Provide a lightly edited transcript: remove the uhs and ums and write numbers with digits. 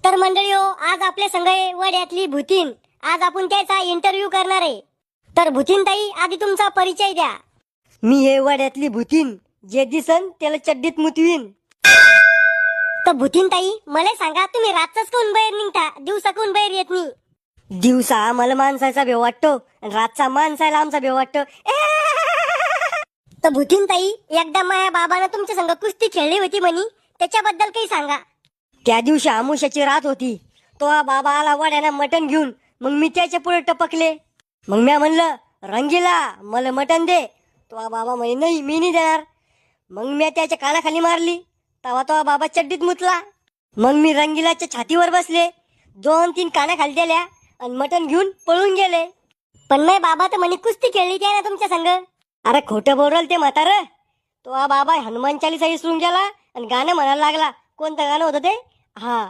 तर मंडळी हो, आज आपले संघ आहे वड्यातली भूतीन. आज आपण त्याचा इंटरव्ह्यू करणार आहे. तर भूतीन ताई, आधी तुमचा परिचय द्या. मी हे वाड्यातली भूतीन, जे दिसन त्याला चड्डीत मुतवीन. तर भूतीन ताई, मला सांगा, तुम्ही रातचाच कोण बाहेर निघता, दिवसा कोण बाहेर येत नाही? दिवसा आम्हाला माणसाचा भेव वाटतो आणि रातचा माणसाला आमचा भेव वाटतो. तर भूतीन ताई, एकदा माझ्या बाबानं तुमच्या संग कुस्ती खेळली होती म्हणी, त्याच्याबद्दल काही सांगा. त्या दिवशी आमुष्याची रात होती. तो बाबा आला वाड्याला मटण घेऊन. मग मी त्याच्या पुढे टपकले. मग मी म्हणलं, रंगीला मला मटण दे. तो बाबा म्हणे, नाही मी नाही देणार. मग मी त्याच्या कानाखाली मारली. तेव्हा तो बाबा चड्डीत मुतला. मग मी रंगीलाच्या छातीवर बसले, 2-3 कानाखाली दिल्या आणि मटण घेऊन पळून गेले. पण माझ्या बाबा तर म्हणे कुस्ती खेळली त्या ना तुमच्या संग. अरे खोटं बोलल ते म्हातारं. तो बाबा हनुमान चालीसा विसरून गेला आणि गाणं म्हणायला लागला. कोणतं गाणं होतं ते? हा,